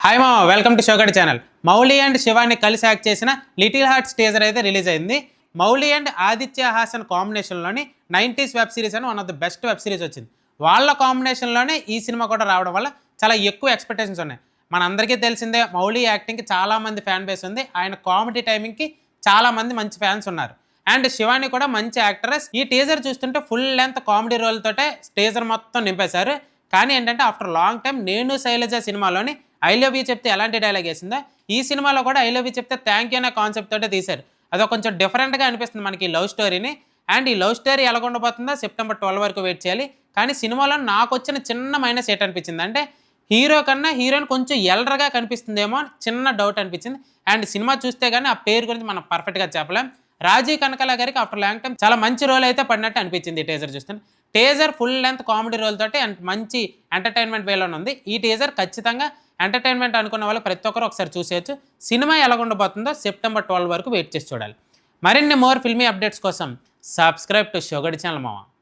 Hi మామ, welcome to షోగడ్ channel. Mouli and Shivani కలిసి యాక్ట్ చేసిన లిటిల్ హార్ట్స్ టీజర్ అయితే రిలీజ్ అయింది. మౌలి అండ్ ఆదిత్య హాసన్ కాంబినేషన్లోని 90s వెబ్ సిరీస్ అని one of the best web series వచ్చింది. వాళ్ళ కాంబినేషన్లోనే ఈ సినిమా కూడా రావడం వల్ల చాలా ఎక్కువ ఎక్స్పెక్టేషన్స్ ఉన్నాయి. మనందరికీ తెలిసిందే మౌలి యాక్టింగ్కి చాలామంది ఫ్యాన్ బేస్ ఉంది. ఆయన కామెడీ టైమింగ్కి చాలామంది మంచి ఫ్యాన్స్ ఉన్నారు. అండ్ శివాని కూడా మంచి యాక్టరెస్. ఈ టీజర్ చూస్తుంటే ఫుల్ లెంత్ కామెడీ రోల్ తోటే టీజర్ మొత్తం నింపేశారు. కానీ ఏంటంటే ఆఫ్టర్ లాంగ్ టైం నేను శైలజ సినిమాలోని ఐ లవ్ యూ చెప్తే ఎలాంటి డైలాగ్ వేసిందో ఈ సినిమాలో కూడా ఐ లవ్ యూ చెప్తే థ్యాంక్ యూ అనే కాన్సెప్ట్ తోటే తీశారు. అదో కొంచెం డిఫరెంట్గా అనిపిస్తుంది మనకి ఈ లవ్ స్టోరీని. అండ్ ఈ లవ్ స్టోరీ ఎలా ఉండబోతుందో సెప్టెంబర్ 12 వరకు వెయిట్ చేయాలి. కానీ సినిమాలో నాకు వచ్చిన చిన్న మైనస్ ఏంటనిపించింది అంటే హీరో కన్నా హీరోయిన్ కొంచెం ఎల్డర్గా కనిపిస్తుందేమో చిన్న డౌట్ అనిపించింది. అండ్ సినిమా చూస్తే కానీ ఆ పేరు గురించి మనం పర్ఫెక్ట్గా చెప్పలేం. రాజీవ్ కనకాల గారికి ఆఫ్టర్ లాంగ్ టైం చాలా మంచి రోల్ అయితే పడినట్టు అనిపించింది ఈ టీజర్ చూస్తుంటే. Teaser full length comedy role తోటి అండ్ మంచి ఎంటర్టైన్మెంట్ వేలోనే ఉంది. ఈ టీజర్ ఖచ్చితంగా ఎంటర్టైన్మెంట్ అనుకున్న వాళ్ళు ప్రతి ఒక్కరు ఒకసారి చూసేయచ్చు. సినిమా ఎలా ఉండబోతుందో సెప్టెంబర్ 12 వరకు వెయిట్ చేసి చూడాలి. మరిన్ని మోర్ ఫిల్మీ అప్డేట్స్ కోసం సబ్స్క్రైబ్ టు షోగడ్ ఛానల్ మామ.